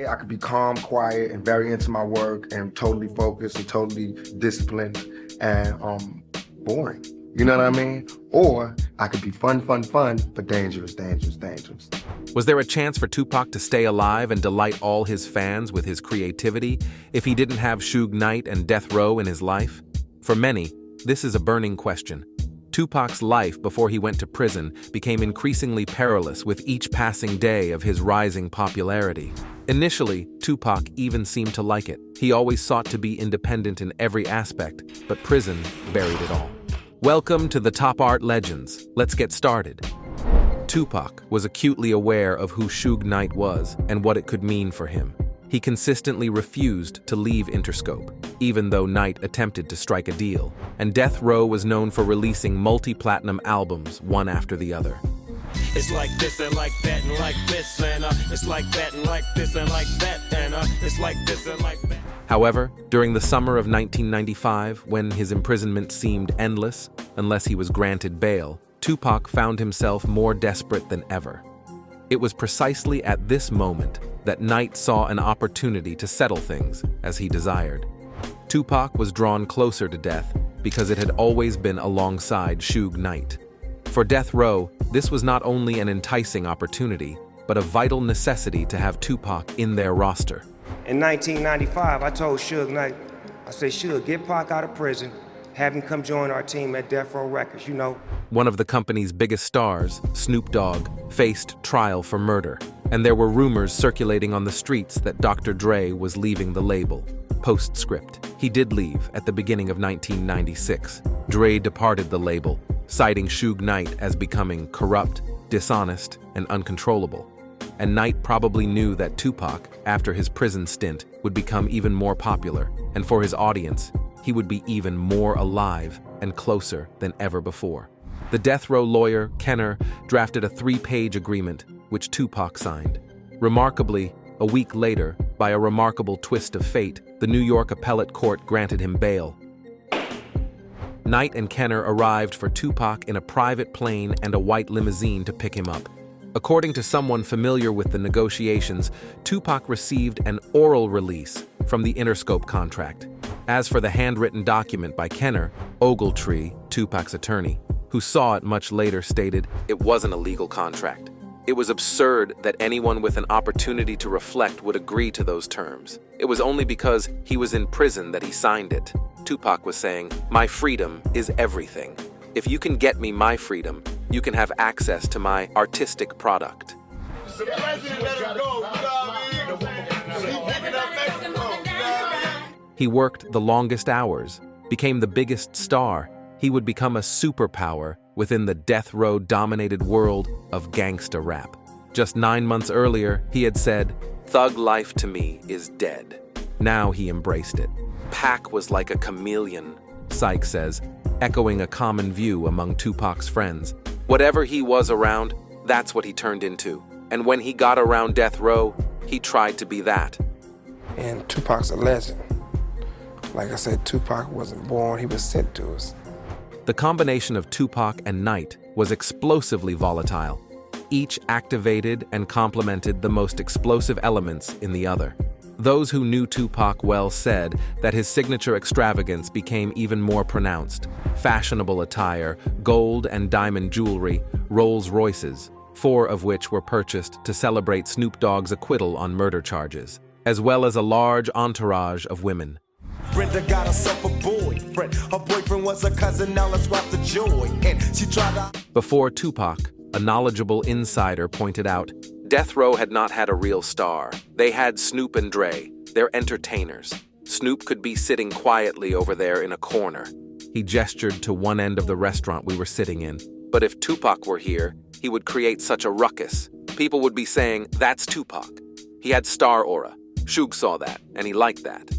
I could be calm, quiet, and very into my work and totally focused and totally disciplined and boring. You know what I mean? Or I could be fun, but dangerous, dangerous, dangerous. Was there a chance for Tupac to stay alive and delight all his fans with his creativity if he didn't have Suge Knight and Death Row in his life? For many, this is a burning question. Tupac's life before he went to prison became increasingly perilous with each passing day of his rising popularity. Initially, Tupac even seemed to like it. He always sought to be independent in every aspect, but prison buried it all. Welcome to the Top Art Legends. Let's get started. Tupac was acutely aware of who Suge Knight was and what it could mean for him. He consistently refused to leave Interscope, even though Knight attempted to strike a deal, and Death Row was known for releasing multi-platinum albums one after the other. It's like this and like that and like this and it's like that and like this and like that and it's like this and like that. However, during the summer of 1995, when his imprisonment seemed endless unless he was granted bail, Tupac found himself more desperate than ever. It was precisely at this moment that Knight saw an opportunity to settle things as he desired. Tupac was drawn closer to death because it had always been alongside Suge Knight. For Death Row, this was not only an enticing opportunity, but a vital necessity to have Tupac in their roster. In 1995, I told Suge Knight, I said, Suge, get Pac out of prison, have him come join our team at Death Row Records, you know. One of the company's biggest stars, Snoop Dogg, faced trial for murder, and there were rumors circulating on the streets that Dr. Dre was leaving the label. Postscript: he did leave at the beginning of 1996. Dre departed the label, citing Suge Knight as becoming corrupt, dishonest, and uncontrollable. And Knight probably knew that Tupac, after his prison stint, would become even more popular, and for his audience, he would be even more alive and closer than ever before. The Death Row lawyer, Kenner, drafted a 3-page agreement, which Tupac signed. Remarkably, a week later, by a remarkable twist of fate, the New York appellate court granted him bail. Knight and Kenner arrived for Tupac in a private plane and a white limousine to pick him up. According to someone familiar with the negotiations, Tupac received an oral release from the Interscope contract. As for the handwritten document by Kenner, Ogltree, Tupac's attorney, who saw it much later, stated it wasn't a legal contract. It was absurd that anyone with an opportunity to reflect would agree to those terms. It was only because he was in prison that he signed it. Tupac was saying, "My freedom is everything. If you can get me my freedom, you can have access to my artistic product." He worked the longest hours, became the biggest star. He would become a superpower within the Death Row-dominated world of gangsta rap. Just 9 months earlier, he had said, "Thug life to me is dead." Now he embraced it. Pac was like a chameleon, Syke says, echoing a common view among Tupac's friends. Whatever he was around, that's what he turned into. And when he got around Death Row, he tried to be that. And Tupac's a legend. Like I said, Tupac wasn't born, he was sent to us. The combination of Tupac and Knight was explosively volatile. Each activated and complemented the most explosive elements in the other. Those who knew Tupac well said that his signature extravagance became even more pronounced. Fashionable attire, gold and diamond jewelry, Rolls Royces, 4 of which were purchased to celebrate Snoop Dogg's acquittal on murder charges, as well as a large entourage of women. Brenda got herself a boyfriend. Her boyfriend was a cousin, now let's watch the joy. And she tried to... Before Tupac, a knowledgeable insider pointed out, Death Row had not had a real star. They had Snoop and Dre. They're entertainers. Snoop could be sitting quietly over there in a corner. He gestured to one end of the restaurant we were sitting in. But if Tupac were here, he would create such a ruckus. People would be saying, "That's Tupac." He had star aura. Suge saw that, and he liked that.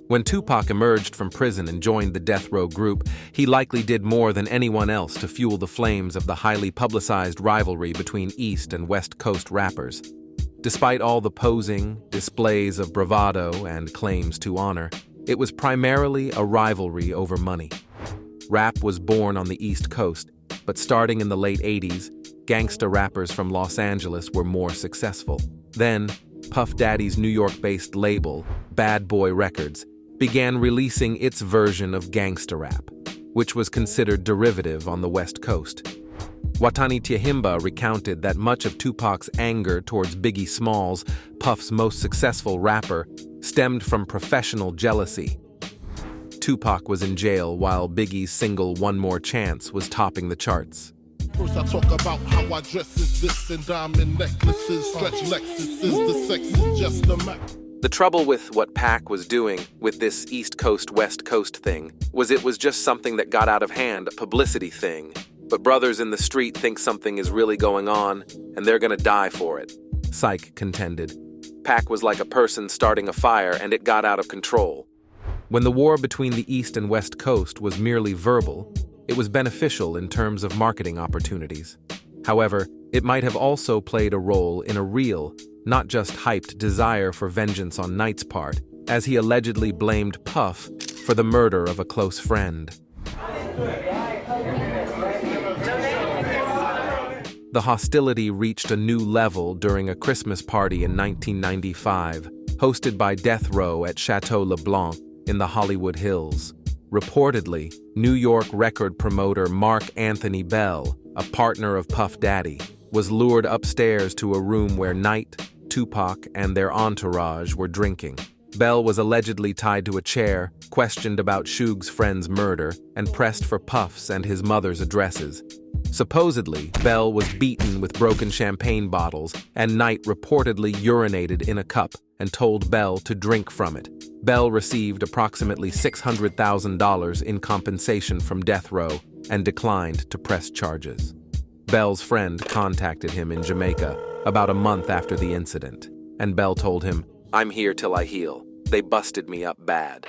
When Tupac emerged from prison and joined the Death Row group, he likely did more than anyone else to fuel the flames of the highly publicized rivalry between East and West Coast rappers. Despite all the posing, displays of bravado, and claims to honor, it was primarily a rivalry over money. Rap was born on the East Coast, but starting in the late 80s, gangsta rappers from Los Angeles were more successful. Then, Puff Daddy's New York-based label, Bad Boy Records, began releasing its version of gangsta rap, which was considered derivative on the West Coast. Watani Tiahimba recounted that much of Tupac's anger towards Biggie Smalls, Puff's most successful rapper, stemmed from professional jealousy. Tupac was in jail while Biggie's single One More Chance was topping the charts. First I talk about how I dress is this and diamond necklaces, stretch Lexuses, the sex is just a map. The trouble with what Pac was doing with this East Coast, West Coast thing was it was just something that got out of hand, a publicity thing. But brothers in the street think something is really going on, and they're gonna die for it, Syke contended. Pac was like a person starting a fire, and it got out of control. When the war between the East and West Coast was merely verbal, it was beneficial in terms of marketing opportunities. However, it might have also played a role in a real, not just hyped desire for vengeance on Knight's part, as he allegedly blamed Puff for the murder of a close friend. The hostility reached a new level during a Christmas party in 1995, hosted by Death Row at Chateau LeBlanc in the Hollywood Hills. Reportedly, New York record promoter Mark Anthony Bell, a partner of Puff Daddy, was lured upstairs to a room where Knight, Tupac, and their entourage were drinking. Bell was allegedly tied to a chair, questioned about Suge's friend's murder, and pressed for Puff's and his mother's addresses. Supposedly, Bell was beaten with broken champagne bottles, and Knight reportedly urinated in a cup and told Bell to drink from it. Bell received approximately $600,000 in compensation from Death Row and declined to press charges. Bell's friend contacted him in Jamaica about a month after the incident, and Bell told him, "I'm here till I heal. They busted me up bad."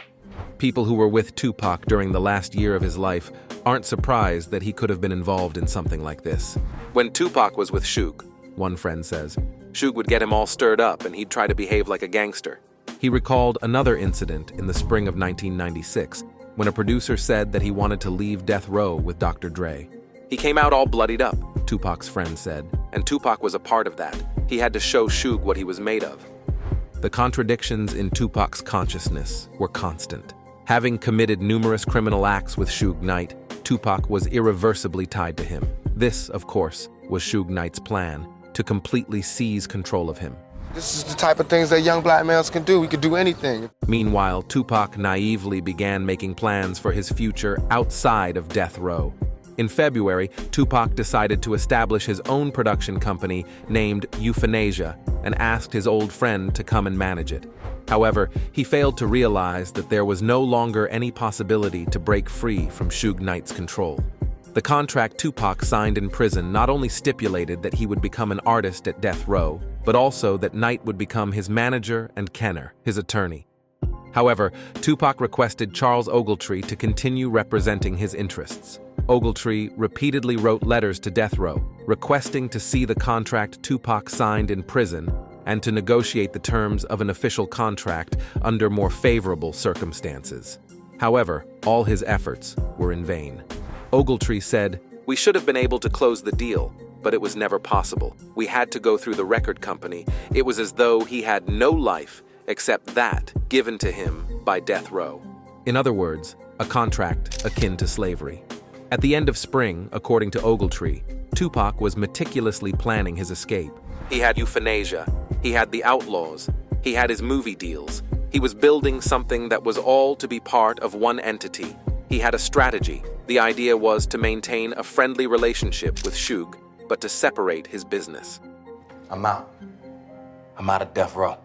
People who were with Tupac during the last year of his life aren't surprised that he could have been involved in something like this. When Tupac was with Suge, one friend says, Suge would get him all stirred up and he'd try to behave like a gangster. He recalled another incident in the spring of 1996 when a producer said that he wanted to leave Death Row with Dr. Dre. He came out all bloodied up, Tupac's friend said, and Tupac was a part of that. He had to show Suge what he was made of. The contradictions in Tupac's consciousness were constant. Having committed numerous criminal acts with Suge Knight, Tupac was irreversibly tied to him. This, of course, was Suge Knight's plan, to completely seize control of him. This is the type of things that young black males can do. We could do anything. Meanwhile, Tupac naively began making plans for his future outside of Death Row. In February, Tupac decided to establish his own production company named Euthanasia and asked his old friend to come and manage it. However, he failed to realize that there was no longer any possibility to break free from Suge Knight's control. The contract Tupac signed in prison not only stipulated that he would become an artist at Death Row, but also that Knight would become his manager and Kenner, his attorney. However, Tupac requested Charles Ogltree to continue representing his interests. Ogltree repeatedly wrote letters to Death Row, requesting to see the contract Tupac signed in prison and to negotiate the terms of an official contract under more favorable circumstances. However, all his efforts were in vain. Ogltree said, "We should have been able to close the deal, but it was never possible. We had to go through the record company. It was as though he had no life except that given to him by Death Row." In other words, a contract akin to slavery. At the end of spring, according to Ogltree, Tupac was meticulously planning his escape. He had Euthanasia, he had the Outlaws, he had his movie deals. He was building something that was all to be part of one entity. He had a strategy. The idea was to maintain a friendly relationship with Suge, but to separate his business. I'm out. I'm out of Death Row.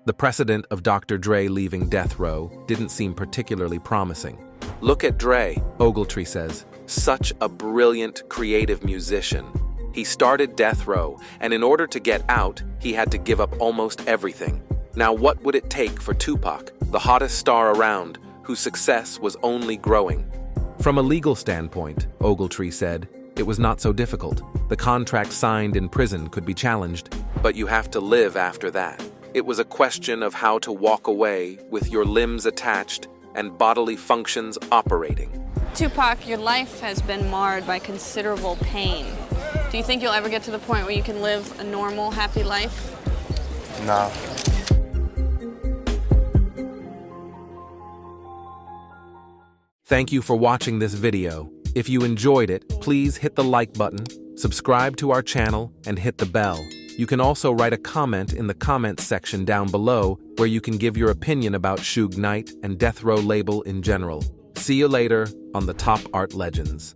The precedent of Dr. Dre leaving Death Row didn't seem particularly promising. Look at Dre, Ogltree says. Such a brilliant, creative musician. He started Death Row, and in order to get out, he had to give up almost everything. Now what would it take for Tupac, the hottest star around, whose success was only growing? From a legal standpoint, Ogltree said, it was not so difficult. The contract signed in prison could be challenged, but you have to live after that. It was a question of how to walk away with your limbs attached and bodily functions operating. Tupac, your life has been marred by considerable pain. Do you think you'll ever get to the point where you can live a normal, happy life? Nah. Thank you for watching this video. If you enjoyed it, please hit the like button, subscribe to our channel, and hit the bell. You can also write a comment in the comments section down below where you can give your opinion about Suge Knight and Death Row label in general. See you later on the Top Art Legends.